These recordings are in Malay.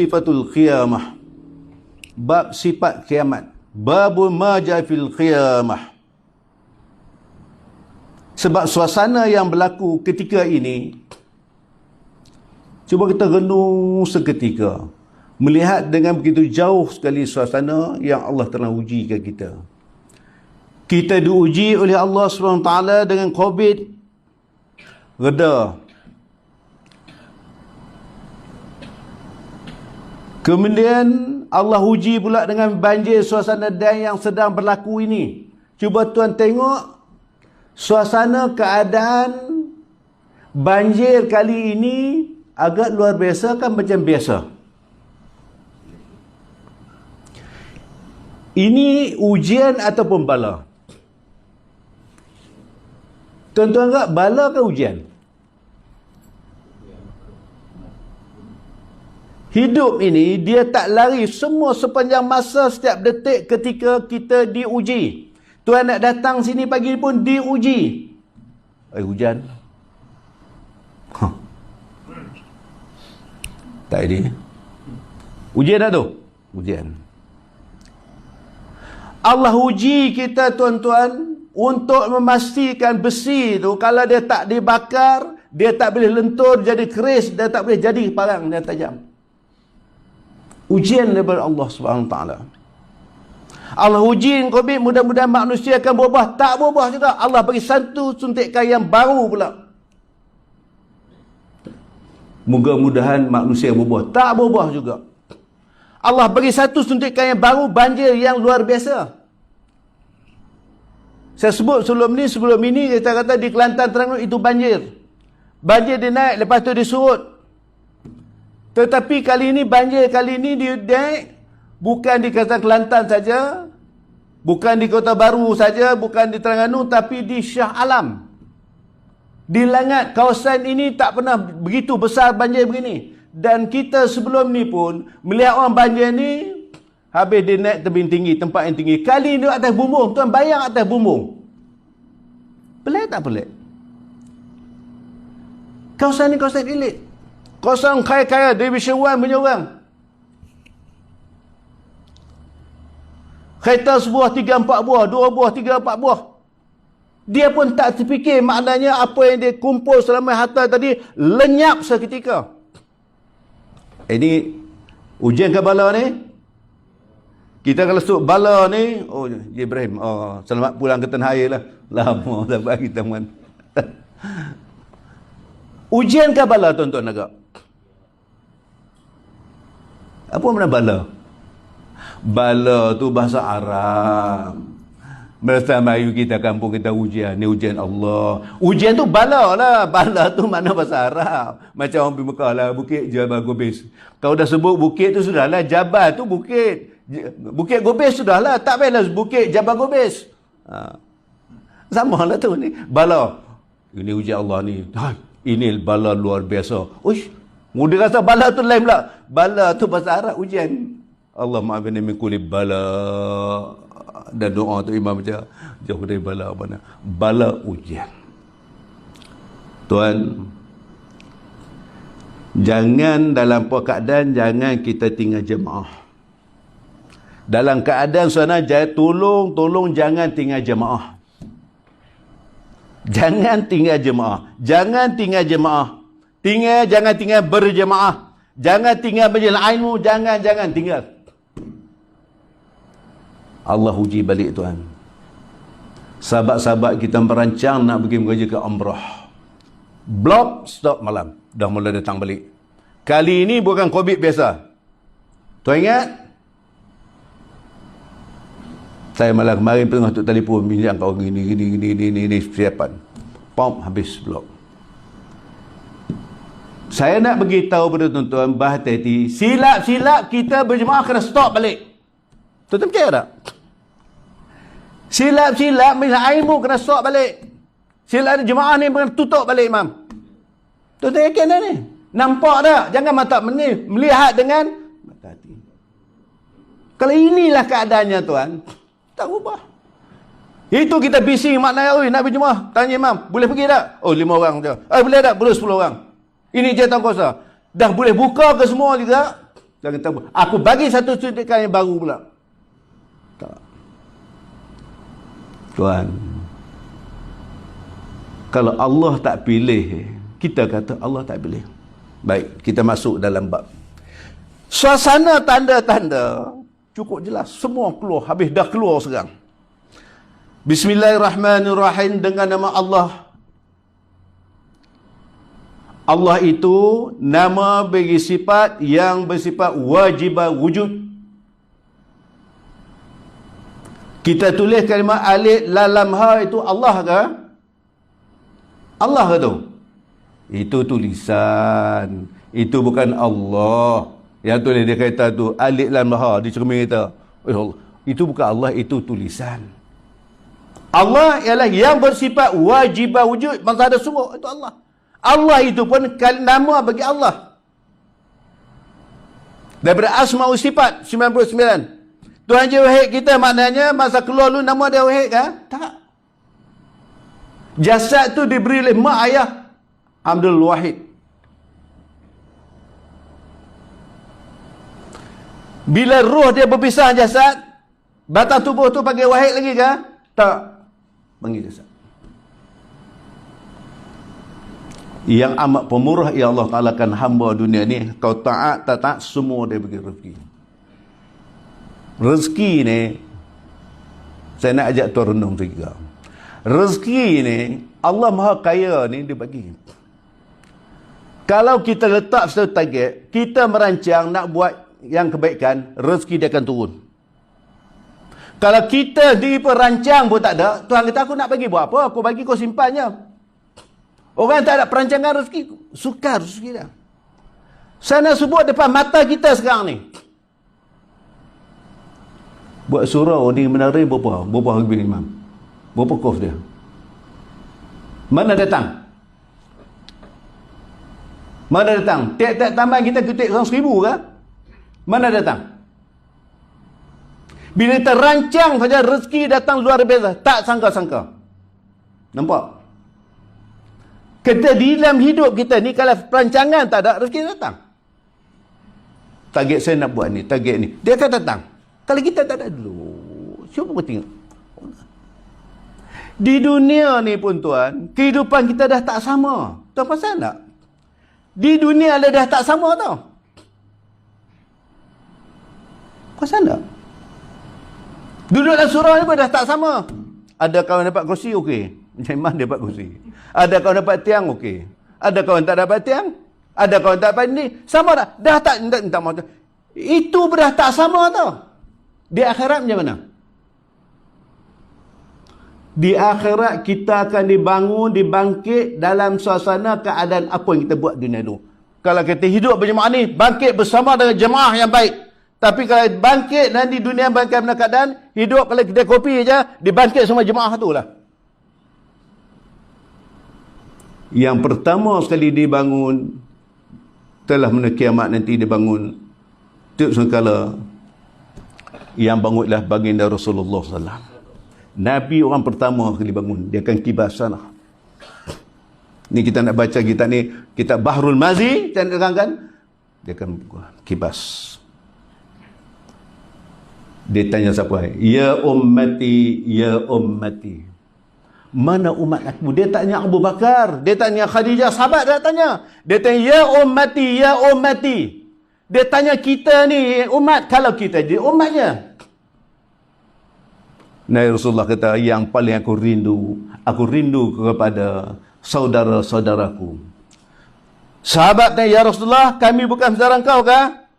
Sifatul qiyamah. Bab sifat kiamat. Babul maja fil qiyamah. Sebab suasana yang berlaku ketika ini, cuba kita renung seketika. Melihat dengan begitu jauh sekali suasana yang Allah telah ujikan kita. Kita diuji oleh Allah SWT dengan COVID. Reda. Kemudian Allah uji pula dengan banjir suasana dan yang sedang berlaku ini. Cuba tuan tengok suasana keadaan banjir kali ini agak luar biasa kan macam biasa. Ini ujian ataupun bala? Tuan-tuan agak bala ke ujian? Hidup ini dia tak lari semua sepanjang masa setiap detik ketika kita diuji. Tuan nak datang sini pagi pun diuji. Hujan. Tak ada. Ujian tak tu? Ujian. Allah uji kita tuan-tuan untuk memastikan besi tu kalau dia tak dibakar, dia tak boleh lentur jadi keris, dia tak boleh jadi parang dan tajam. Ujian daripada Allah SWT. Allah uji COVID, mudah-mudahan manusia akan berubah. Tak berubah juga. Allah bagi satu suntikan yang baru pula. Mudah-mudahan manusia berubah. Tak berubah juga. Allah bagi satu suntikan yang baru, banjir yang luar biasa. Saya sebut sebelum ini kita kata di Kelantan Terengganu itu banjir. Banjir dia naik, lepas tu dia surut. Tetapi kali ini banjir kali ini dia naik bukan di Kelantan saja, bukan di Kota Baru saja, bukan di Terengganu, tapi di Shah Alam. Di Langat, kawasan ini tak pernah begitu besar banjir begini. Dan kita sebelum ni pun melihat orang banjir ni, habis dia naik tebing tinggi, tempat yang tinggi. Kali ni atas bumbung, tuan bayang atas bumbung. Pelik tak pelik? Kawasan ni kawasan elit. Kawasan kaya-kaya, Division 1 punya orang. Kereta sebuah 3-4 buah, 2 buah, 3-4 buah. Dia pun tak terfikir maknanya apa yang dia kumpul selama harta tadi lenyap seketika. Ini ujian ke bala ni? Kita kalau sebut bala ni, oh Ibrahim, oh selamat pulang ke tanah air lah. Lama sampai kita man. Ujian ke bala tuan-tuan agak? Apa makna bala? Bala tu bahasa Arab. Bahasa Melayu kita, kampung kita ujian. Ni ujian Allah. Ujian tu bala lah. Bala tu makna bahasa Arab. Macam orang pergi Mekah lah. Bukit Jabal Gobis. Kalau dah sebut bukit tu sudahlah. Jabal tu bukit. Bukit Gobis sudahlah. Tak payahlah bukit Jabal Gobis. Sama lah tu ni. Bala. Ini ujian Allah ni. Ini bala luar biasa. Uish. Mudah rasa bala tu lain pula. Bala tu bahasa Arab ujian. Allah ma'afini min kulli bala. Dan doa tu imam baca jauh dari bala mana. Bala ujian. Tuan, jangan dalam keadaan jangan kita tinggal jemaah. Dalam keadaan sana tolong jangan tinggal jemaah. Jangan tinggal jemaah. Jangan tinggal jemaah. Jangan tinggal berjemaah. Jangan tinggal berjalan ilmu. Jangan tinggal. Allah uji balik tuan. Sahabat-sahabat kita merancang nak pergi mengaji ke umrah. Blok stop malam. Dah mula datang balik. Kali ini bukan COVID biasa. Tuan ingat? Saya malam kemarin tengah tu telefon bincang kau gini persiapan. Pom habis blok. Saya nak beritahu pada tuan-tuan berhati-hati. Silap-silap kita berjemaah kena stop balik. Tuan-tuan percaya tak? Silap-silap bila ilmu kena stop balik. Silap jemaah ni kena tutup balik imam. Tuan-tuan yakin dah ni? Nampak tak? Jangan mata melihat dengan mata hati. Kalau inilah keadaannya tuan, tak ubah. Itu kita bising maknanya, nak berjemaah. Tanya imam, boleh pergi tak? Oh 5 orang je. Boleh tak? Boleh 10 orang. Ini jatuh kuasa. Dah boleh buka ke semua juga? Jangan kata, aku bagi satu suntikan yang baru pula. Tak. Tuan, kalau Allah tak pilih, kita kata Allah tak pilih. Baik, kita masuk dalam bab. Suasana tanda-tanda cukup jelas. Semua keluar. Habis dah keluar sekarang. Bismillahirrahmanirrahim, dengan nama Allah. Allah itu nama bagi sifat yang bersifat wajibah wujud. Kita tulis kalimah alif lam ha itu Allah ke? Allah ke tu? Itu tulisan. Itu bukan Allah. Yang tulis dia kata tu alif lam ha di cermin kita. Itu bukan Allah, itu tulisan. Allah ialah yang bersifat wajibah wujud, bangsa ada sungguh, itu Allah. Allah itu pun nama bagi Allah. Daripada asma sifat 99. Tuhan je wahid kita, maknanya masa keluar lu nama dia wahid kan? Tak. Jasad tu diberi oleh mak ayah Abdul Wahid. Bila roh dia berpisah jasad, batang tubuh tu panggil wahid lagi kan? Tak. Panggil jasad. Yang amat pemurah ya Allah Ta'ala kan hamba dunia ni. Kau taat, tak taat, semua dia bagi rezeki. Rezeki ni, saya nak ajak tuan renung juga. Rezeki ni, Allah Maha Kaya ni dia bagi. Kalau kita letak satu target, kita merancang nak buat yang kebaikan, rezeki dia akan turun. Kalau kita di perancang pun tak ada, Tuhan kata aku nak bagi buat apa? Aku bagi kau simpannya. Orang tak ada perancangan rezeki, sukar rezeki dia. Saya nak sebut depan mata kita sekarang ni. Buat surau ni menari berapa? Berapa harga imam? Berapa kos dia? Mana datang? Mana datang? Tiap-tiap tambahan kita kutip orang 1,000 ke? Mana datang? Bila kita rancang saja rezeki datang luar biasa. Tak sangka-sangka. Nampak? Kita di dalam hidup kita ni, kalau perancangan tak ada, rezeki datang. Target saya nak buat ni, target ni. Dia akan datang. Kalau kita tak ada dulu, cuba kau tengok. Di dunia ni pun tuan, kehidupan kita dah tak sama. Tuan pasal tak? Di dunia dah tak sama tau. Pasal tak? Duduk dalam surau ni pun dah tak sama. Ada kawan dapat kursi, okey. Memang dapat kursi. Ada kawan dapat tiang, okey. Ada kawan tak dapat tiang. Ada kawan tak dapat ni. Sama tak? Dah tak mahu. Itu dah tak sama tau. Di akhirat macam mana? Di akhirat kita akan dibangun, dibangkit dalam suasana keadaan apa yang kita buat dunia dulu. Kalau kita hidup berjemaah ni, bangkit bersama dengan jemaah yang baik. Tapi kalau bangkit dan di dunia bangkit dalam keadaan hidup kalau kita kopi je, dibangkit semua jemaah tu lah. Yang pertama sekali dibangun, telah menuju kiamat nanti dibangun, tiap sekala yang bangunlah baginda Rasulullah SAW. Nabi orang pertama kali bangun, dia akan kibas sana. Ni kita nak baca kitab ni, kitab Bahrul Mazi, kita nak terangkan, dia akan kibas. Dia tanya siapa? Ya ummati, ya ummati. Mana umat aku? Dia tanya Abu Bakar, dia tanya Khadijah, sahabat dia tanya. Dia tanya ya ummati, ya ummati. Dia tanya kita ni umat, kalau kita jadi umatnya. Nabi Rasulullah kata, yang paling aku rindu kepada saudara-saudaraku. Sahabat tanya, ya Rasulullah, kami bukan saudara engkau kah?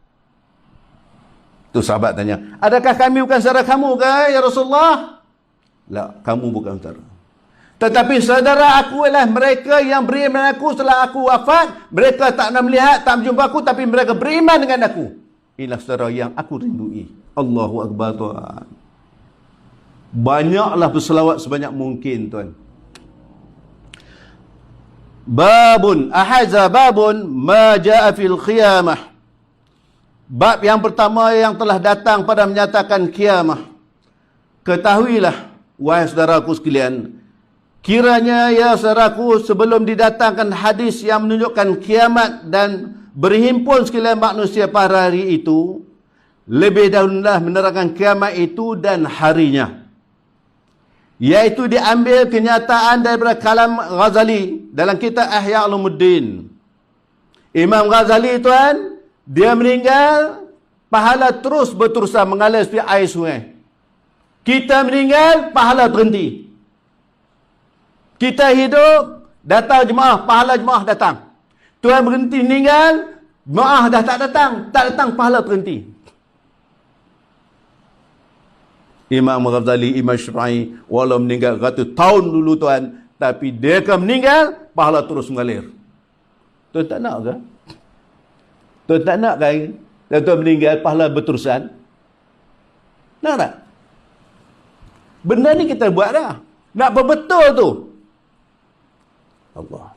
Tu sahabat tanya, adakah kami bukan saudara kamu kah, ya Rasulullah? La, kamu bukan saudara. Tetapi saudara aku ialah mereka yang beriman dengan aku setelah aku wafat. Mereka tak nak melihat, tak berjumpa aku, tapi mereka beriman dengan aku. Inilah saudara yang aku rindui. Allahu Akbar tuan. Banyaklah berselawat sebanyak mungkin tuan. Babun ahaza babun ma jaa fil qiyamah. Bab yang pertama yang telah datang pada menyatakan kiamah. Ketahuilah wahai saudaraku sekalian, kiranya ya saudaraku, sebelum didatangkan hadis yang menunjukkan kiamat dan berhimpun sekalian manusia pada hari itu, lebih dahululah menerangkan kiamat itu dan harinya. Iaitu diambil kenyataan daripada kalam Ghazali dalam kitab Ihya Ulumuddin. Imam Ghazali tuan, dia meninggal, pahala terus berterusan mengalir seperti air sungai. Kita meninggal, pahala berhenti. Kita hidup, datang jemaah, pahala jemaah datang. Tuan berhenti meninggal, jemaah dah tak datang, pahala berhenti. Imam Ghazali, Imam Syafi'i, walau meninggal ratus tahun dulu tuan, tapi dia akan meninggal, pahala terus mengalir. Tuan tak nak ke? Tuan tak nak kan? Tuan meninggal, pahala berterusan? Nak tak? Benda ni kita buat dah. Nak berbetul tu. Allah.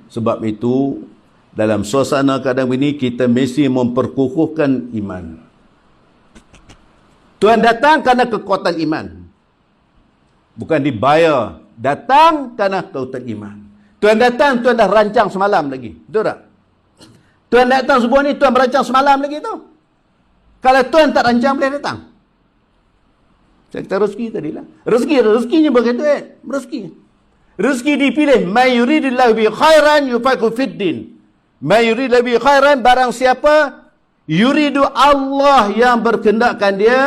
Sebab itu, dalam suasana keadaan ini, kita mesti memperkukuhkan iman. Tuhan datang kerana kekuatan iman. Bukan dibayar. Datang kerana kekuatan iman. Tuhan datang, Tuhan dah rancang semalam lagi. Betul tak? Tuhan datang sebuah ni, Tuhan merancang semalam lagi tu. Kalau Tuhan tak rancang, boleh datang. Saya kata rezeki tadilah. Rezekinya bagi duit. Rezeki dipilih. Man yuridillahu bi khairan yufaqihu fid din. Man yuridillahu bi khairan, barang siapa yuridu Allah yang berkehendakkan dia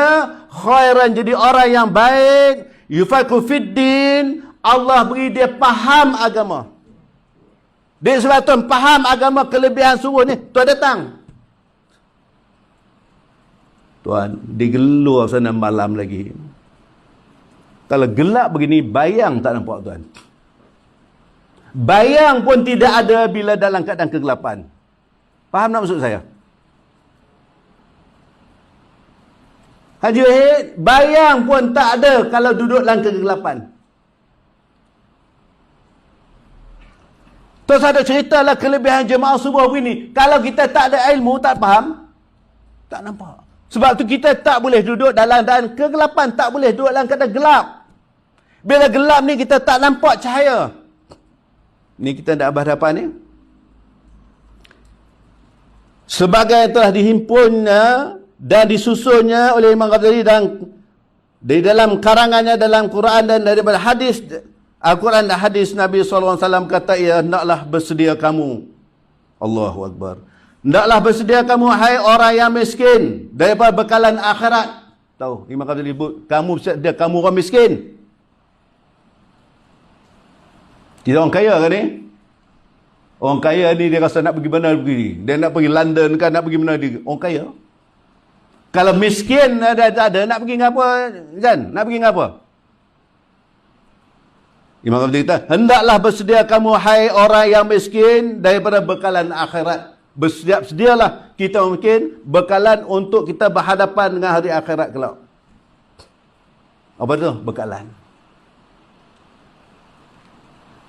khairan, jadi orang yang baik, yufaqihu fid din, Allah beri dia faham agama. Dia sebab Tuhan faham agama, kelebihan suruh ni, Tuhan datang. Tuan, digelur sana malam lagi. Kalau gelap begini, bayang tak nampak tuan. Bayang pun tidak ada bila dalam keadaan kegelapan. Faham tak maksud saya? Haji Wahid, bayang pun tak ada kalau duduk dalam kegelapan. Terus ada ceritalah kelebihan jemaah subuh begini. Kalau kita tak ada ilmu, tak faham, tak nampak. Sebab tu kita tak boleh duduk dalam keadaan kegelapan, tak boleh duduk dalam keadaan gelap. Bila gelap ni kita tak nampak cahaya. Ni kita nak berhadapan ni. Sebagai telah dihimpunnya dan disusunnya oleh Imam Ghazali dan di dalam karangannya dalam Quran dan daripada hadis Al-Quran dan hadis Nabi SAW kata, ya, hendaklah bersedia kamu. Allahu Akbar. Hendaklah bersedia kamu, hai orang yang miskin, daripada bekalan akhirat. Tahu, Imam Ghazali sebut, kamu bersedia, kamu orang miskin. Kita orang kaya kan ni? Orang kaya ni dia rasa nak pergi mana pergi. Dia nak pergi London kan, nak pergi mana dia. Orang kaya. Kalau miskin ada, nak pergi ngapa kan? Nak pergi ngapa? Imam Ghazali kata, hendaklah bersedia kamu hai orang yang miskin daripada bekalan akhirat. Bersedia-sedialah kita mungkin bekalan untuk kita berhadapan dengan hari akhirat kelak. Apa tu? Bekalan.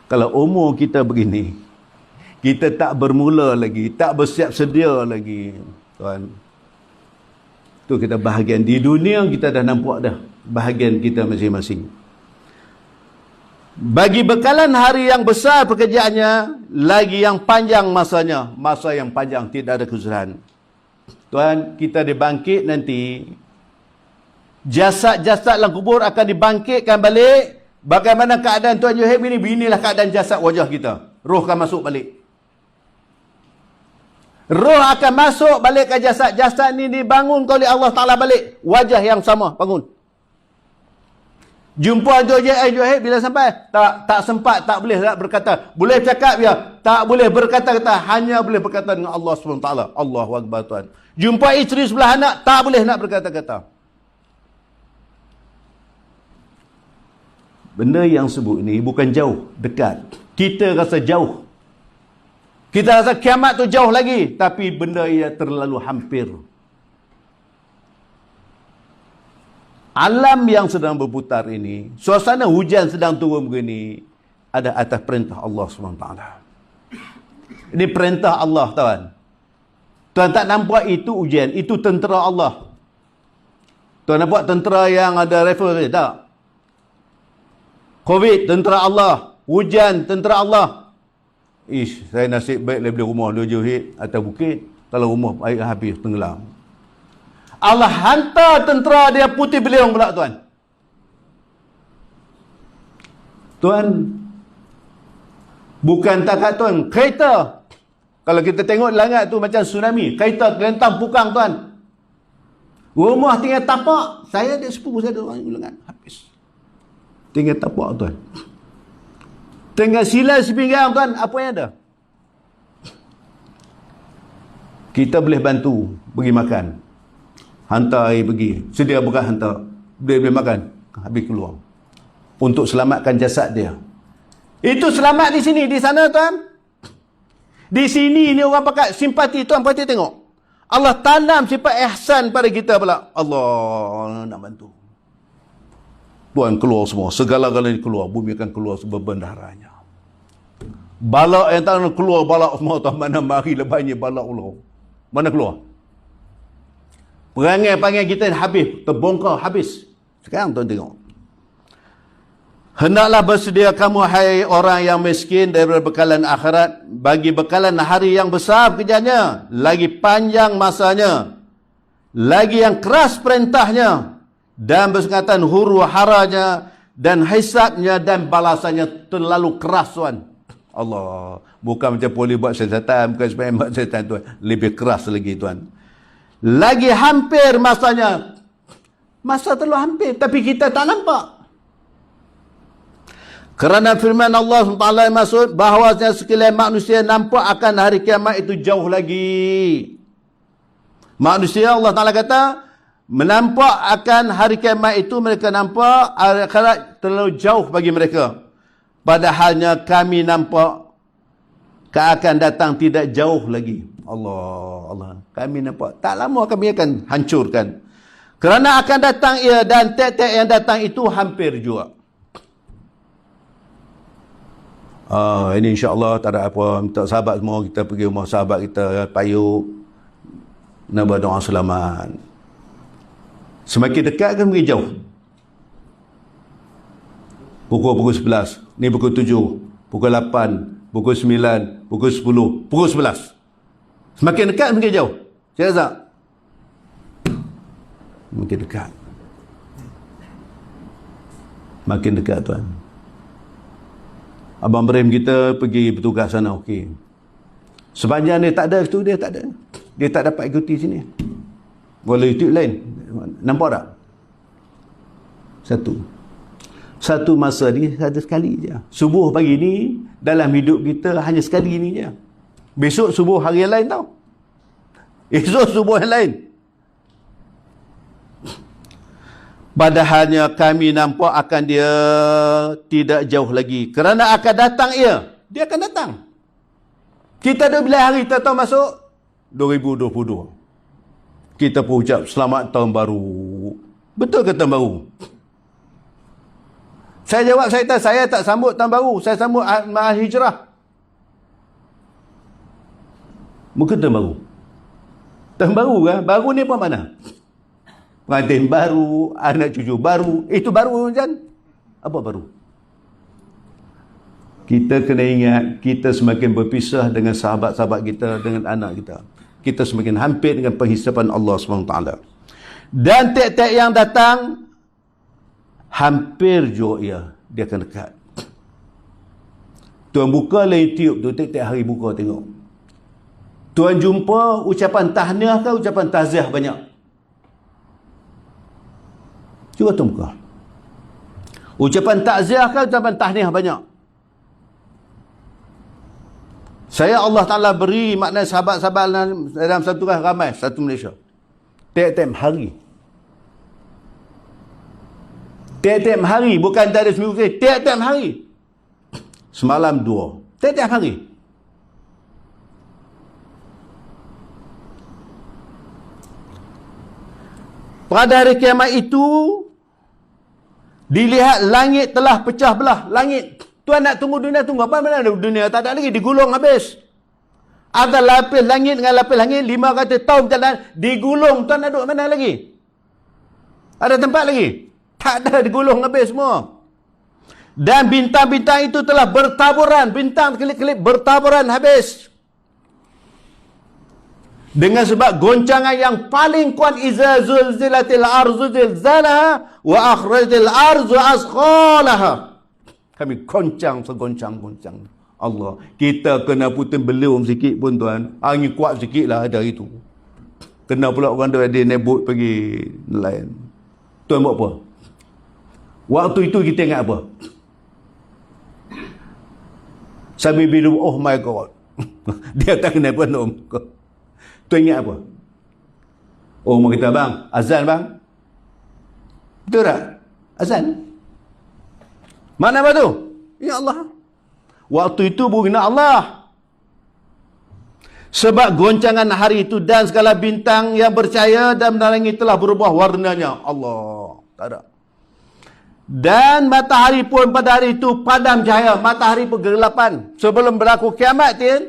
Kalau umur kita begini, kita tak bermula lagi, tak bersiap sedia lagi, tuan. Tu kita bahagian di dunia kita dah nampak dah bahagian kita masing-masing. Bagi bekalan hari yang besar pekerjaannya, lagi yang panjang masanya, masa yang panjang, tidak ada kesusahan. Tuan, kita dibangkit nanti, jasad-jasad dalam kubur akan dibangkitkan balik. Bagaimana keadaan Tuan Yuhib ini? Beginilah keadaan jasad wajah kita. Roh akan masuk balik. Roh akan masuk balik ke jasad. Jasad ni dibangun oleh Allah Ta'ala balik. Wajah yang sama, bangun. Jumpa Yuhib bila sampai? Tak sempat, tak boleh tak berkata. Boleh cakap ya, tak boleh berkata-kata. Hanya boleh berkata dengan Allah SWT. Allahu Akbar Tuan. Jumpa isteri sebelah anak, tak boleh nak berkata-kata. Benda yang sebut ni bukan jauh, dekat. Kita rasa jauh. Kita rasa kiamat tu jauh lagi. Tapi benda ia terlalu hampir. Alam yang sedang berputar ini, suasana hujan sedang turun begini, ada atas perintah Allah SWT. Ini perintah Allah, tuan. Tuan tak nampak itu ujian, itu tentera Allah. Tuan nampak tentera yang ada rifle saja? Tak. Covid, tentera Allah. Hujan, tentera Allah. Saya nasib baik daripada rumah 2 jahit atas bukit. Kalau rumah air habis, tenggelam. Allah hantar tentera dia putih beliung pula tuan. Tuan, bukan takat tuan, kereta. Kalau kita tengok langit tu macam tsunami, kereta terlentang pukang tuan. Rumah tinggal tapak. Saya ada sepupu saya ada orang lengan habis. Tinggal tapak tuan. Tinggal silai sepinggang tuan, apa yang ada? Kita boleh bantu bagi makan. Hantar air pergi. Sedia bukan hantar. Dia boleh makan. Habis keluar. Untuk selamatkan jasad dia. Itu selamat di sini. Di sana tuan. Di sini ni orang pakai simpati tuan. Perhati tengok. Allah tanam sifat ihsan pada kita pula. Allah nak bantu. Tuan keluar semua. Segala-galanya keluar. Bumi akan keluar sebendaranya. Balak yang tak nak keluar. Balak semua tuan. Mana mari lebahnya balak Allah. Mana keluar? Perangai-perangai kita habis. Terbongkar habis. Sekarang tuan tengok. Hendaklah bersedia kamu hai orang yang miskin daripada bekalan akhirat. Bagi bekalan hari yang besar kerjanya. Lagi panjang masanya. Lagi yang keras perintahnya. Dan bersengatan huru haranya. Dan hisabnya dan balasannya terlalu keras tuan. Allah. Bukan macam polis buat siasatan. Bukan sebenarnya buat siasatan tuan. Lebih keras lagi tuan. Lagi hampir masanya. Masa terlalu hampir. Tapi kita tak nampak. Kerana firman Allah SWT maksud bahawasanya sekalian manusia nampak akan hari kiamat itu jauh lagi. Manusia Allah Ta'ala kata menampak akan hari kiamat itu mereka nampak akhirat terlalu jauh bagi mereka. Padahalnya kami nampak akan datang tidak jauh lagi. Allah. Kami nampak tak lama kami akan hancurkan. Kerana akan datang ia dan tiap-tiap yang datang itu hampir juga. Ini insya-Allah tak ada apa. Minta sahabat semua kita pergi rumah sahabat kita payuk nak berdoa selamat. Semakin dekat kan semakin jauh. Pukul 11, ni pukul 7, pukul 8, pukul 9, pukul 10, pukul 11. Semakin dekat semakin jauh. Saya rasa makin dekat. Makin dekat tuan. Abang Ibrahim kita pergi bertugas sana, okey. Sepanjang dia tak ada tu, dia tak ada. Dia tak dapat ikuti sini. Boleh itu lain. Nampak tak? Satu masa ni ada sekali je. Subuh pagi ni dalam hidup kita hanya sekali ni je. Besok subuh hari yang lain tau. Esok subuh yang lain. Padahalnya kami nampak akan dia tidak jauh lagi. Kerana akan datang ia. Dia akan datang. Kita dah bila hari kita tahu masuk 2022. Kita pun ucap selamat tahun baru. Betul ke tahun baru? Saya jawab, saya tak sambut tahun baru. Saya sambut Ma'al Hijrah. Mungkin tahun baru. Tahun baru kan? Baru ni apa mana? Pengantin baru, anak cucu baru. Itu baru kan? Apa baru? Kita kena ingat, kita semakin berpisah dengan sahabat-sahabat kita, dengan anak kita. Kita semakin hampir dengan penghisapan Allah SWT. Dan tiap-tiap yang datang, hampir juga dia akan dekat. Tuan buka lah YouTube tu, tiap-tiap hari buka tengok. Tuan jumpa ucapan tahniah ke ucapan taziah banyak? Cuba tuan buka. Ucapan takziah ke ucapan tahniah banyak? Saya Allah Ta'ala beri makna sahabat-sahabat dalam satu ramai, satu Malaysia. Tiap-tiap hari. Tiap-tiap hari. Bukan dari seminggu sekali. Tiap-tiap hari. Semalam 2. Tiap-tiap hari. Pada hari kiamat itu, dilihat langit telah pecah belah. Langit. Tuan nak tunggu dunia, tunggu. Apa mana dunia? Tak ada lagi. Digulung habis. Ada lapis langit dengan lapis langit. 500 tahun berjalan. Digulung. Tuan nak duduk mana lagi? Ada tempat lagi? Tak ada. Digulung habis semua. Dan bintang-bintang itu telah bertaburan. Bintang kelip-kelip bertaburan habis. Dengan sebab goncangan yang paling kuat, iza zulzilatil arzu zilzalaha wa akhrajatil arzu asqalaha. Kami goncang segoncang-goncang. Allah, kita kena puting beliung sikit pun tuan. Angin kuat sikit lah ada itu. Kena pula orang dia nebut pergi nelayan. Tuan buat apa? Waktu itu kita ingat apa? Sambil biru, oh my God. Dia tak kena pun, oh my God. Tuan ingat apa? Oh, mau kita bang, azan bang. Betul tak? Azan. Mana apa tu? Ya Allah. Waktu itu berguna Allah. Sebab goncangan hari itu dan segala bintang yang bercahaya dan menerangi telah berubah warnanya. Allah. Tak ada. Dan matahari pun pada hari itu padam cahaya. Matahari kegelapan. Sebelum berlaku kiamat, 3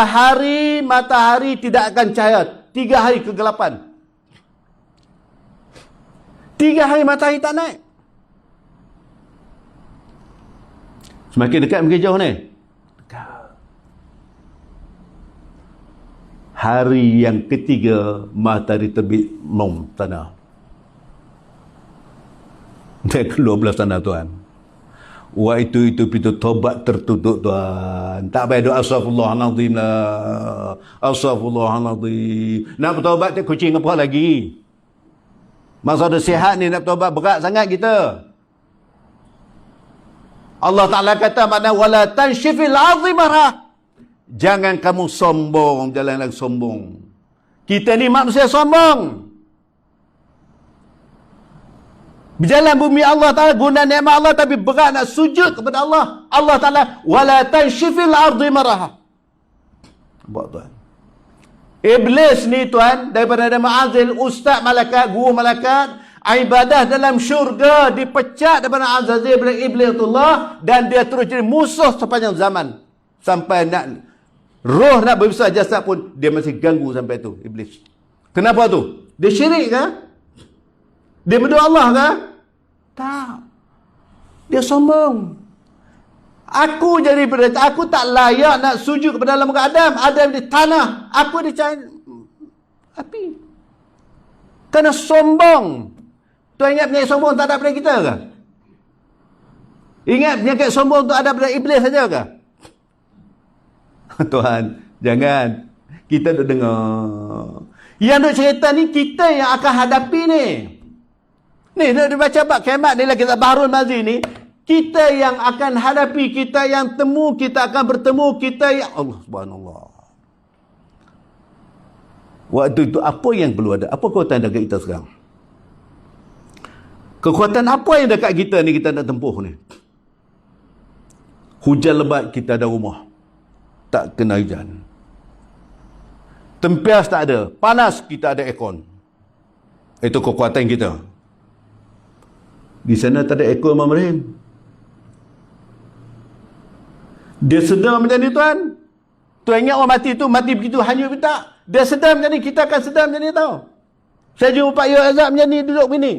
hari matahari tidak akan cahaya. 3 hari kegelapan. 3 hari matahari tak naik. Semakin dekat makin jauh ni. Dekat. Hari yang ketiga matahari terbit tanah. Dia keluar belah sana tuan. Wah itu pintu tobat tertutup tuan. Tak payah doa astaghfirullahalazim lah. Astaghfirullahalazim. Nak bertaubat tak kucing apa lagi? Masa ada sihat ni nak bertaubat berat sangat kita. Allah Ta'ala kata mana wala tanshifil azimara. Jangan kamu sombong, jalan lagi sombong. Kita ni manusia sombong. Berjalan bumi Allah Ta'ala, guna nikmat Allah tapi berat nak sujud kepada Allah. Allah Ta'ala wala tanshifil ardi maraha. Buat tuan. Iblis ni tuan, daripada nama Azil, ustaz malaikat, guru malaikat, ibadah dalam syurga dipecat daripada Azazil bila Iblisullah, dan dia terus jadi musuh sepanjang zaman. Sampai nak roh nak berbesar jasad pun dia masih ganggu sampai tu Iblis. Kenapa tu? Dia syirik ke? Dia berdua Allah ke? Tak. Dia sombong. Aku jadi berita, aku tak layak nak sujud kepada dalam muka Adam. Adam di tanah, aku di api. Kerana sombong. Tuan ingat penyakit sombong tak ada pada kita ke? Ingat penyakit sombong tu ada pada Iblis saja ke? Tuhan, jangan. Kita duk dengar. Yang duk cerita ni kita yang akan hadapi ni. Ni dia baca bab kiamat ni lah, kita Bahrul Mazi ni. Kita yang akan hadapi, kita yang temu, kita akan bertemu, kita yang Allah subhanallah. Waktu itu apa yang perlu ada? Apa kekuatan dekat kita sekarang? Kekuatan apa yang dekat kita ni kita nak tempuh ni? Hujan lebat kita ada rumah. Tak kena hujan. Tempias tak ada. Panas kita ada aircon. Itu kekuatan kita. Di sana tak ada aircon Imam Rahim. Dia sedar macam ni tuan. Tuan ingat orang mati tu mati begitu hanyut ke tak? Dia sedar macam ni, kita akan sedar macam ni tau. Saya jumpa Pak Yu Azab macam ni duduk begini.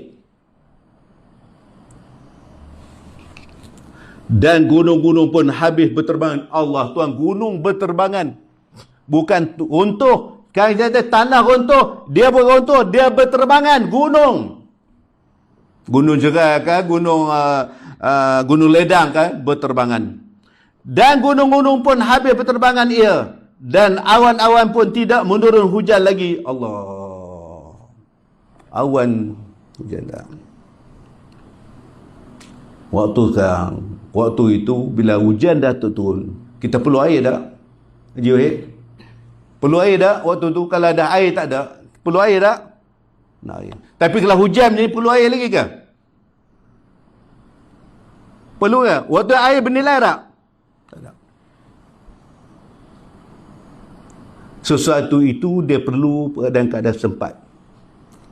Dan gunung-gunung pun habis berterbangan. Allah tuan, gunung berterbangan. Bukan runtuh. Sekarang kita tanah runtuh, dia beruntuh, dia berterbangan. Gunung. Gunung Jerai kan, gunung Ledang kan, berterbangan. Dan gunung-gunung pun habis berterbangan ia. Dan awan-awan pun tidak menurun hujan lagi. Allah. Awan hujan tak. Waktu itu bila hujan dah turun, kita perlu air tak? Haji Wahid? Perlu air tak waktu tu? Kalau ada air tak ada, perlu air tak? Nah, air. Tapi kalau hujan ni perlu air lagi ke? Perlu ke? Waktu air bernilai tak? Tak ada. Sesuatu itu dia perlu keadaan sempat.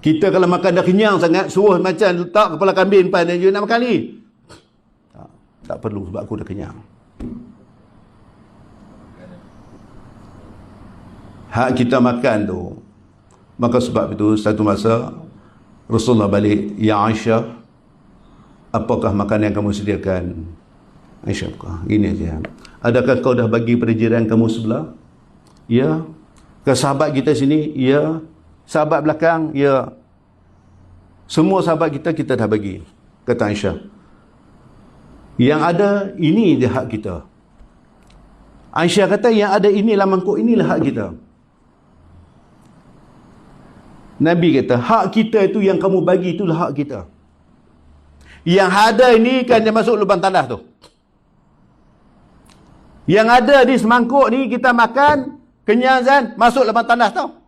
Kita kalau makan dah kenyang sangat, suruh macam letak kepala kambing depan dan nak makan lagi. Tak perlu sebab aku dah kenyang. Hak kita makan tu. Maka sebab itu satu masa Rasulullah balik, ya Aisyah, apakah makanan yang kamu sediakan? Aisyah, gini aja. Adakah kau dah bagi pada jiran kamu sebelah? Ya. Ke sahabat kita sini? Ya. Sahabat belakang? Ya. Semua sahabat kita dah bagi. Kata Aisyah. Yang ada, ini dia hak kita. Aisyah kata, yang ada inilah mangkuk, inilah hak kita. Nabi kata, hak kita itu yang kamu bagi, itulah hak kita. Yang ada ini kan dia masuk lubang tanah tu. Yang ada di semangkuk ni kita makan, kenyang kan, masuk lubang tanah tau.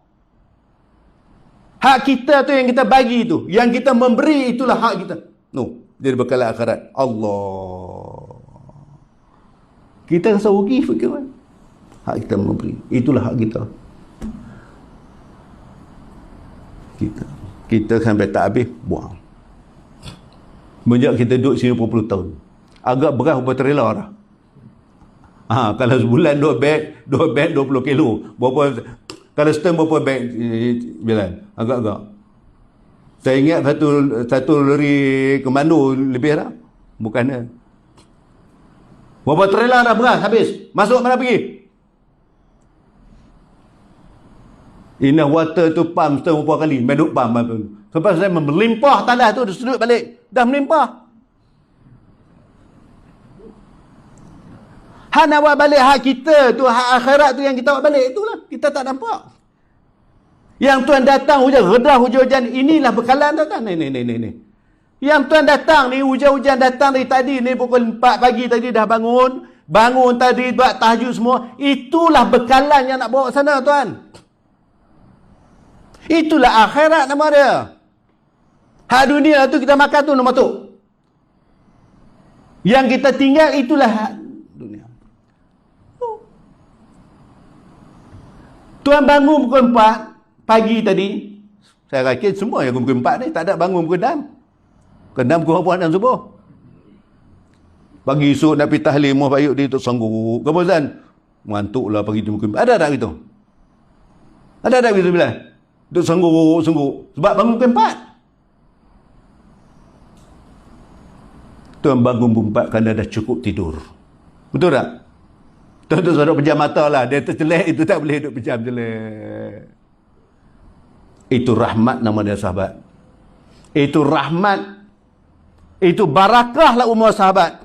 Hak kita tu yang kita bagi tu, yang kita memberi itulah hak kita. No, dia bekalan akhirat. Allah. Kita rasa rugi fikir kan? Hak kita memberi, itulah hak kita. Kita sampai tak habis, buang. Sejak kita duduk sini 40 tahun. Agak berat berapa trailer dah. Kalau sebulan 2 beg 20 kilo. Berapa, kalau setengah berapa beg Bilal? Agak-agak. Saya ingat satu lori komando lebih dah. Bukannya. Berapa trailer dah beras habis. Masuk mana pergi? Inah water tu pump setengah berapa kali. Meduk pump. Sampai saya melimpah tanah tu, sudut balik. Dah melimpah. Hak nak buat balik hak kita tu, hak akhirat tu yang kita buat balik, itulah. Kita tak nampak. Yang Tuhan datang hujan, redah hujan-hujan, inilah bekalan datang. Ni. Yang Tuhan datang ni, hujan-hujan datang dari tadi, ni pukul 4 pagi tadi dah bangun. Bangun tadi, buat tahajud semua. Itulah bekalan yang nak bawa sana Tuhan. Itulah akhirat nama dia. Hak dunia tu kita makan tu nombor tu. Yang kita tinggal itulah hak dunia. Tuan bangun pukul 4 pagi tadi. Saya rakit semua yang pukul 4 ni tak ada bangun pukul 6. Pukul 6 pukul 6 subuh. Pagi esok nak pergi tahlil muah payuk dia tu sanggup. Kamu Zan? Ngantuklah pagi tu pukul 4. Ada tak gitu? Ada tak gitu bila? Duk sanggup. Sebab bangun pukul 4. Tuan bangun pukul 4 kerana dah cukup tidur. Betul tak? Tuan tu suruh pejam mata lah. Dia tercelek itu tak boleh duduk pejam celek. Itu rahmat nama dia sahabat. Itu rahmat. Itu barakah lah umur sahabat.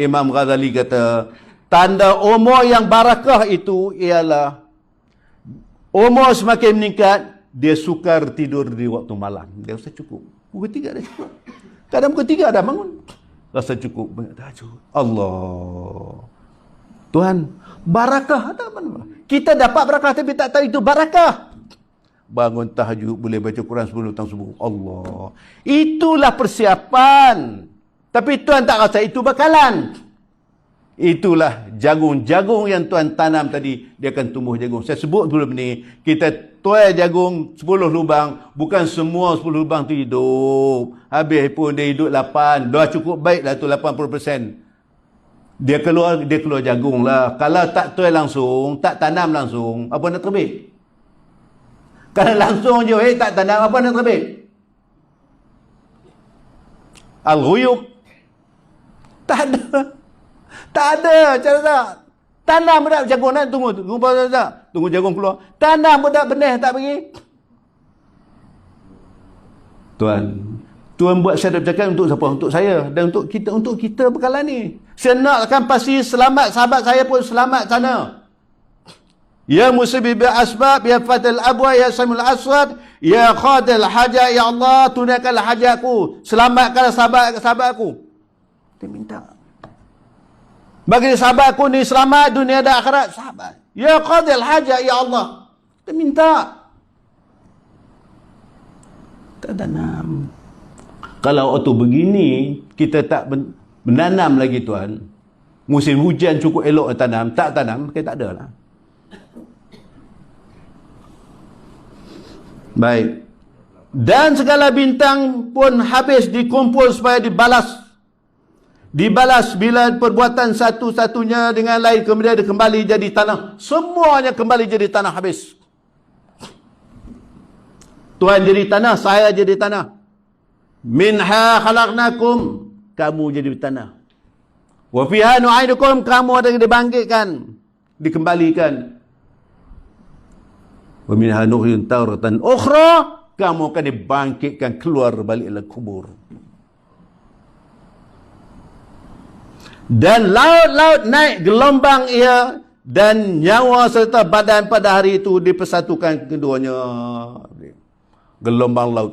Imam Ghazali kata, tanda umur yang barakah itu ialah umur semakin meningkat, dia sukar tidur di waktu malam. Dia rasa cukup. Pukul 3 dah cukup. Kadang pukul 3 dah bangun. Rasa cukup. Allah. Tuhan, barakah. Kita dapat barakah tapi tak tahu itu barakah. Bangun tahajud, boleh baca Quran 10 tahun subuh. Allah. Itulah persiapan. Tapi Tuhan tak rasa itu bakalan. Itulah jagung-jagung yang Tuhan tanam tadi. Dia akan tumbuh jagung. Saya sebut sebelum ni, kita tuai jagung 10 lubang. Bukan semua 10 lubang tu hidup. Habis pun dia hidup 8. Dah cukup baik lah tu 80%. Dia keluar jagung lah. Kalau tak tuai langsung, tak tanam langsung, apa nak terbit? Kalau langsung je, tak tanam, apa nak terbit? Al-Ghuyub. Tak ada. Cara tak. Tanam pun tak jagung nak tunggu jagung keluar. Tanam pun tak benih tak bagi. Tuhan buat saya bercakap untuk siapa? Untuk saya dan untuk kita bekalan ni. Saya nakkan pasti selamat, sahabat saya pun selamat sana. Ya musibib asbab, ya fatal abwa, ya samul aswad, ya qadil hajat, ya Allah, tunaikanlah hajatku. Selamatkanlah sahabat aku. Dia minta. Bagi sahabatku ni selamat dunia dan akhirat. Sahabat. Ya qadil hajat, ya Allah. Dia minta. Tak tanam. Kalau waktu begini, kita tak menanam lagi Tuhan. Musim hujan cukup elok tanam. Tak tanam, kita tak ada lah. Baik. Dan segala bintang pun habis dikumpul supaya dibalas. Dibalas bila perbuatan satu-satunya dengan lain kemudian dia kembali jadi tanah. Semuanya kembali jadi tanah habis. Tuhan jadi tanah, saya jadi tanah. Minha khalaqnakum, kamu jadi tanah. Wa fiha nu'idukum, kamu ada dibangkitkan, dikembalikan. Wa minha nuhyun taratan ukhra, kamu akan dibangkitkan keluar balik dalam kubur. Dan laut-laut naik gelombang ia, dan nyawa serta badan pada hari itu dipersatukan keduanya. Gelombang laut.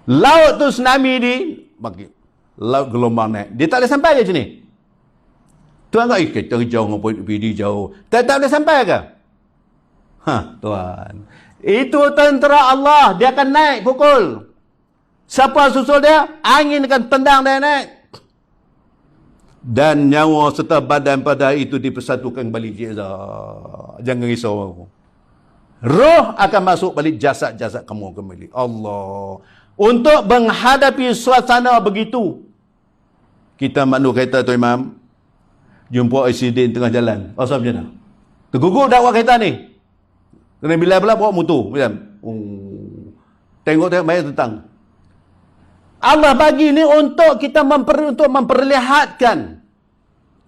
Laut tu tsunami di bagi. Laut gelombang naik. Dia tak boleh sampai ke sini. Tuan kata, kita jauh ngapa PD jauh. Tak boleh sampai ke? Tuan. Itu tentera Allah. Dia akan naik pukul. Siapa susul dia? Angin akan tendang dia naik. Dan nyawa serta badan pada itu dipersatukan balik jazah. Jangan risau. Roh akan masuk balik jasad-jasad kamu kembali. Allah. Untuk menghadapi suasana begitu, kita mandu kereta tu Imam, jumpa accident tengah jalan. Asal macam mana? Tergugur dakwah kereta ni. Kena bila pula bawa motor. Macam. Tengok bayar tentang. Allah bagi ni untuk kita untuk memperlihatkan.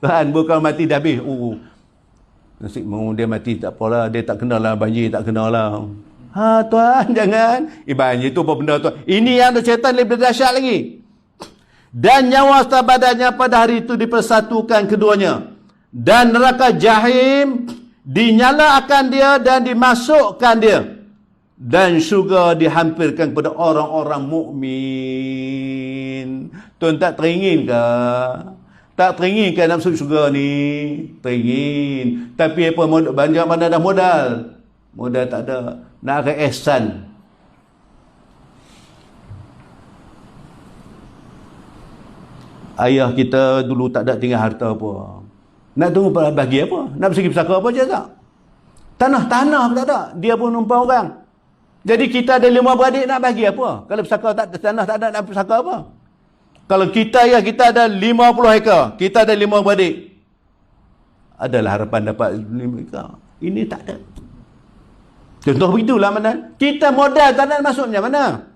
Tuhan bukan mati dah habis. Nasib mau dia mati tak apalah, dia tak kenalah banjir, tak kenalah. Tuan jangan. Banjir tu apa benda tuan? Ini yang syaitan lebih dahsyat lagi. Dan nyawa serta badannya pada hari itu dipersatukan keduanya. Dan neraka jahim dinyala akan dia dan dimasukkan dia. Dan syurga dihampirkan kepada orang-orang mukmin. Tuan tak teringin ke? Tak teringin ke nak masuk syurga ni? Teringin. Tapi apa banyak mana dah modal? Modal tak ada. Nak ke ihsan. Ayah kita dulu tak ada tinggal harta apa. Nak tunggu bagi apa? Nak bersegi pesaka apa je tak? Tanah-tanah pun tak ada. Dia pun numpang orang. Jadi kita ada 5 beradik nak bagi apa? Kalau pesaka tak tanah tak ada nak pesaka apa? Kalau kita ada 50 hektar, kita ada 5 beradik. Adalah harapan dapat 5 hektar. Ini tak ada. Contoh begitulah mana? Kita modal tak ada masuknya mana?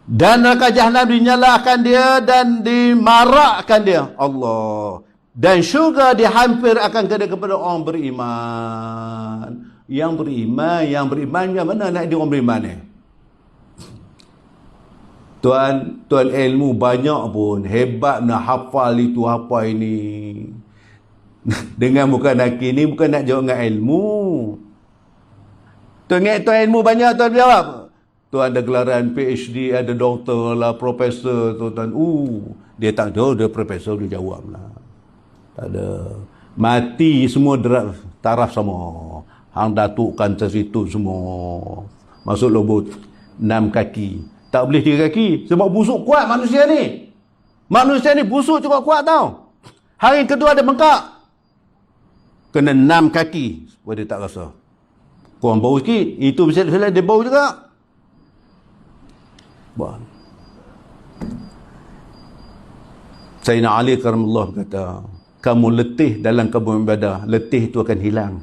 Dan neraka jahanam dinyalakan dia dan dimarakkan dia. Allah. Dan syurga dihampir akan kepada orang beriman. Yang beriman yang mana nak dia orang beriman ni? Tuan ilmu banyak pun, hebat nak hafal itu hafal ini. Dengan bukan nakir ni bukan nak jawab dengan ilmu. Tuan ilmu banyak tuan jawab. Tuan ada gelaran PhD, ada doktor lah, profesor tu tuan. Dia tak tahu, dia profesor dia jawab lah. Tak ada. Mati semua taraf sama. Hang datukkan tersitu semua. Masuk lubuk 6 kaki. Tak boleh 3 kaki. Sebab busuk kuat manusia ni. Manusia ni busuk cukup kuat tau. Hari kedua ada bengkak. Kena 6 kaki. Supaya dia tak rasa. Kurang bau sikit. Itu bisa dia bau juga. Sayyidina Ali karamallahu kata, kamu letih dalam kamu ibadah, letih itu akan hilang.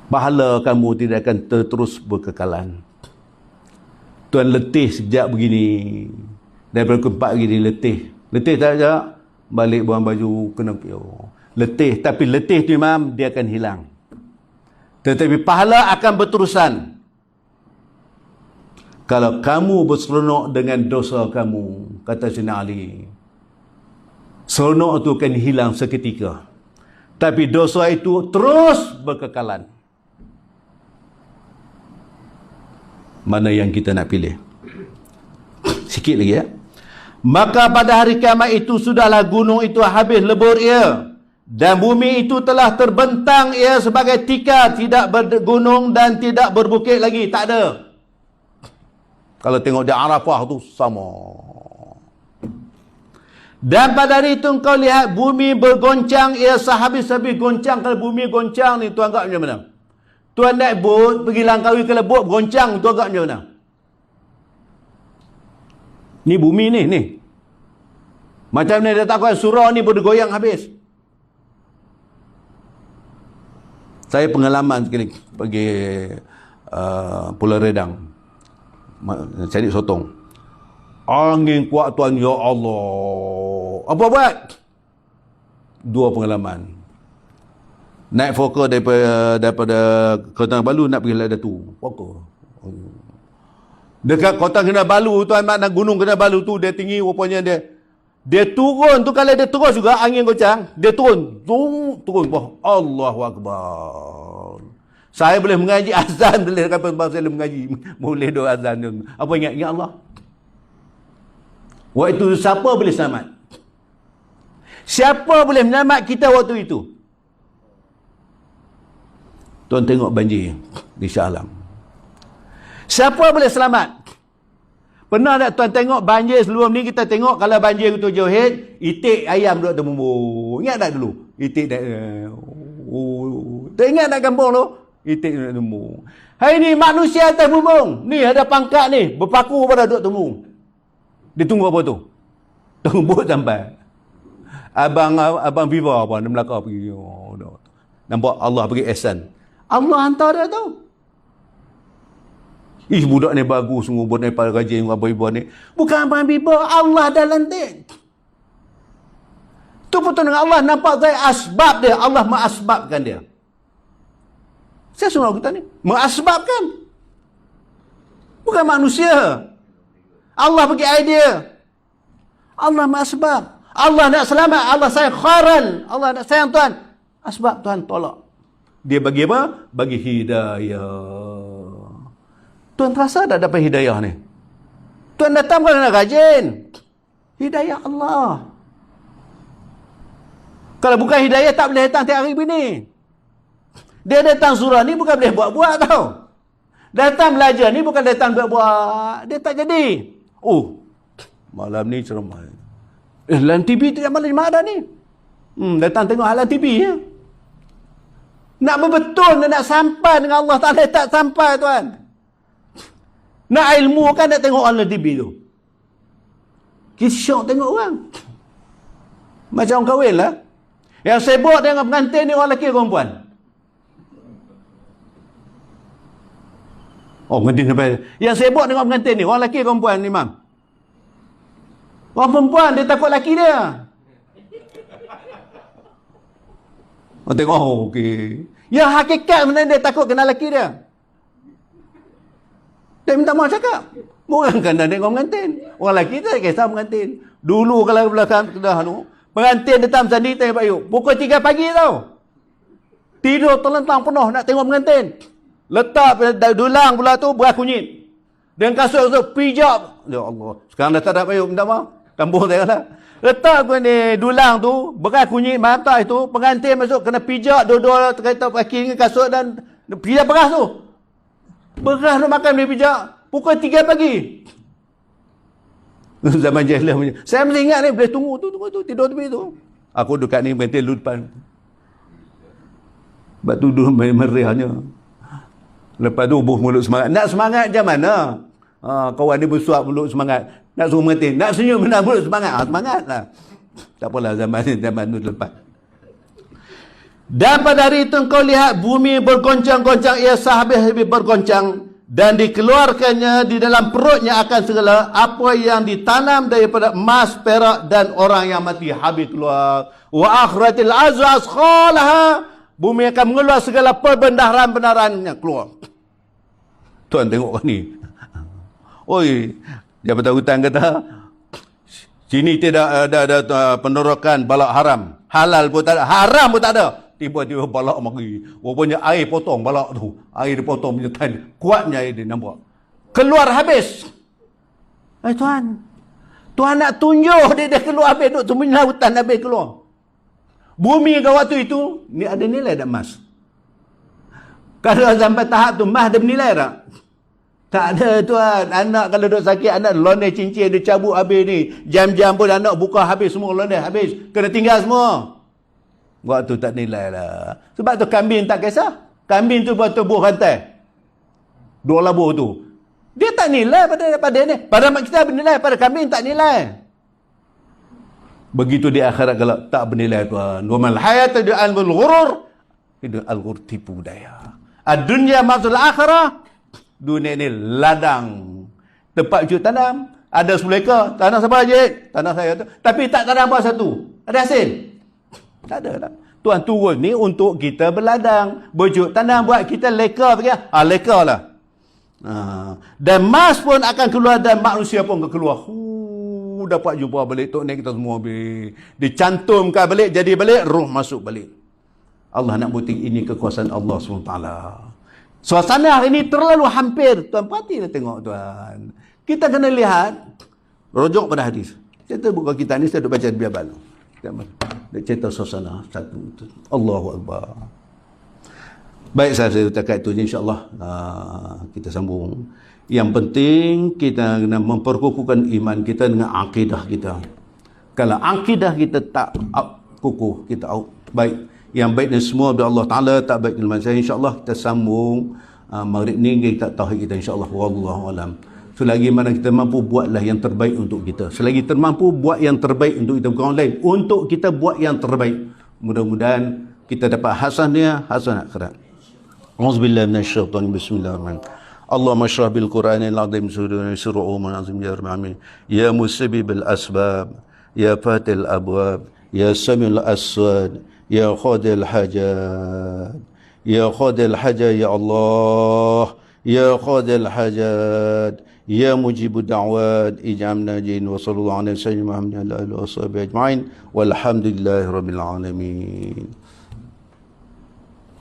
Pahala kamu tidak akan terus berkekalan. Tuan letih sejak begini, daripada keempat gini letih tak ada, balik buang baju kena letih, tapi letih tu Imam dia akan hilang. Tetapi pahala akan berterusan. Kalau kamu berseronok dengan dosa kamu, kata Sayyidina Ali, seronok itu akan hilang seketika. Tapi dosa itu terus berkekalan. Mana yang kita nak pilih? Sikit lagi ya. Maka pada hari kiamat itu sudahlah gunung itu habis lebur ia. Dan bumi itu telah terbentang ia sebagai tikar, tidak bergunung dan tidak berbukit lagi. Tak ada. Kalau tengok di Arafah tu sama. Dan pada hari itu kau lihat bumi bergoncang ia sehabis-habis goncang. Kalau bumi goncang ni tuan anggap macam mana? Tuan naik bot pergi Langkawi, kalau bot goncang tuan anggap macam mana? Ni bumi ni. Macam ni dia takut surau ni bergoyang habis. Saya pengalaman sekali pergi Pulau Redang. Cari sotong. Angin kuat tuan, ya Allah. Apa buat? 2 pengalaman. Naik foka daripada Kota Kinabalu nak pergi Ladatu. Foka. Dekat Kota Kinabalu tuan, makna Gunung Kinabalu tu dia tinggi, rupanya dia turun tu, kalau dia terus juga angin goncang, dia turun. Turun. Allahu Akbar. Saya boleh mengaji azan, boleh kata saya boleh mengaji. Boleh doa azan tu. Apa ingat Allah? Waktu itu siapa boleh selamat? Siapa boleh menyelamat kita waktu itu? Tuan tengok banjir di Shah Alam. Siapa boleh selamat? Pernah tak tuan tengok banjir sebelum ni? Kita tengok kalau banjir itu Johid, itik ayam duduk terbumbung. Ingat tak dulu? Itik tak... tak ingat tak kampung tu? Itik duduk terbumbung. Hari ni manusia atas bumbung. Ni ada pangkat ni. Berpaku pada duduk terbumbung. Dia tunggu apa tu? Tunggu sampai. Abang Viva apa? Dia melakar pergi. Nampak Allah bagi ihsan. Allah hantar dia tu. Budak ni bagus, semua buat ni pada rajin abang-abang ni. Bukan abang Biba, Allah dah lantik. Tu betul dengan Allah, nampak saya asbab dia, Allah mengasbabkan dia. Saya suruh kita ni, mengasbabkan. Bukan manusia. Allah bagi idea. Allah mengasbab. Allah nak selamat, Allah sayang kharan, Allah nak sayang Tuhan. Asbab Tuhan tolak. Dia bagi apa? Bagi hidayah. Tuan terasa tak dapat hidayah ni? Tuan datang bukan nak rajin. Hidayah Allah. Kalau bukan hidayah, tak boleh datang tiap hari begini. Dia datang surah ni bukan boleh buat-buat tau. Datang belajar ni bukan datang buat-buat. Dia tak jadi. Malam ni ceramah. Dalam TV tidak malam ada ni. Datang tengok halang TV ya. Nak betul, nak sampai dengan Allah Ta'ala, tak sampai tuan. Nak ilmu kan nak tengok online TV tu. Kita syok tengok orang. Macam orang kahwin lah. Yang sibuk dengan pengantin ni orang lelaki ke perempuan? Pengantin sampai. Yang sibuk dengan pengantin ni orang lelaki ke perempuan, Imam? Orang perempuan, dia takut lelaki dia. Orang tengok, okey. Yang hakikat sebenarnya dia takut kena lelaki dia. Dia minta maaf cakap. Orang kan dah tengok pengantin. Orang lelaki tak kisah pengantin. Dulu kalau belakang dah pengantin datang sendiri tanya Pak Yub. Pukul 3 pagi tau. Tidur terlentang penuh nak tengok pengantin. Letak dulang pula tu beras kunyit. Dan kasut tu pijak. Ya Allah. Sekarang dah tak ada Pak Yub, minta maaf. Kampung saya lah. Letak ni dulang tu, beras kunyit mata itu, pengantin masuk kena pijak dua-dua terkait kaki dengan kasut dan pijak beras tu. Beras tu makan boleh pijak. Pukul 3 pagi. Zaman jahiliah punya. Saya mesti ingat ni, boleh tunggu tu, tidur tepi tu. Aku dekat ni, pentil lu depan. Sebab tu dulu meriahnya. Lepas tu buh mulut semangat. Nak semangat macam mana? Kawan dia bersuap mulut semangat. Nak suruh mengerti. Nak senyum nak mulut semangat. Semangat lah. Tak apalah zaman tu lepas. Dan pada hari itu engkau lihat bumi bergoncang-goncang. Ia sehabis-habis bergoncang. Dan dikeluarkannya di dalam perutnya akan segala apa yang ditanam daripada emas, perak dan orang yang mati habis keluar. Wa akhratil azwa askhalaha. Bumi akan mengeluar segala perbendaharaan-bendaharannya keluar. Tuan tengok ni. Oi, Jabatan Hutan kata sini tidak ada penorokan balak haram. Halal pun tak ada, haram pun tak ada. Tiba-tiba balak mari. Rupanya air potong balak tu. Air dipotong punya tali. Kuatnya air dia nampak. Keluar habis. Tuan. Tuan nak tunjuk dia keluar habis tu. Semuanya hutan habis keluar. Bumi ke waktu itu, ni ada nilai tak emas? Kalau sampai tahap tu, emas ada bernilai tak? Tak ada tuan. Anak kalau duduk sakit, anak loneh cincin, dia cabut habis ni. Jam-jam pun anak buka habis semua loneh habis. Kena tinggal semua. Waktu tak nilai lah. Sebab tu kambing tak kisah. Kambing tu buat tubuh rantai. 2 labuh tu. Dia tak nilai pada ni. Pada mak kita bernilai, pada kambing tak nilai. Begitu di akhirat kalau tak bernilai tuan. Wa mal hayatu al ghurur. Itu al-ghurur tipu daya. Ad-dunya matul akhirah. Dunia ni ladang tempat wujud tanam. Ada 10 ekar. Tanah siapa Haji? Tanah saya tu. Tapi tak tanam apa satu. Ada hasil? Tak ada lah. Tuan turun ni untuk kita berladang. Wujud tanam buat kita leka. Leka lah. Dan mas pun akan keluar dan manusia pun akan keluar. Dapat jumpa balik tok ni kita semua habis. Dicantumkan balik, jadi balik, roh masuk balik. Allah nak bukti ini kekuasaan Allah SWT. Suasana hari ini terlalu hampir. Tuan perhatilah tengok tuan. Kita kena lihat, rujuk pada hadis. Kita buka kita ni, saya duk baca biar balu. Dia cerita suasana satu. Allahu Akbar. Baik, saya setakat itu insyaAllah. Kita sambung. Yang penting kita kena memperkukuhkan iman kita dengan akidah kita. Kalau akidah kita tak kukuh, kita out. Baik. Yang baik dan semua dari Allah Ta'ala, tak baik dengan saya. InsyaAllah kita sambung maghrib ni kita tauhid kita insyaAllah. Wallahualam. Selagi mana kita mampu, buatlah yang terbaik untuk kita. Selagi termampu, buat yang terbaik untuk kita, bukan orang lain. Untuk kita buat yang terbaik. Mudah-mudahan kita dapat hasanah akhirat. Auzubillahi minasyaitonir rajim. Bismillahirrahmanirrahim. Allahumma shrah bil Qur'anil azim sudurana sur'u man azim ya rabbi. Ya musabbibil asbab, ya fatil abwab, ya samiul aswad, ya qadil hajat, ya qadil hajat ya Allah, ya qadil hajat, ya mujibud da'wat, ij'alna jin wa sallallahu alaihi wa sallam Muhammad wa alihi wa sahbihi ajma'in walhamdulillahi rabbil alamin.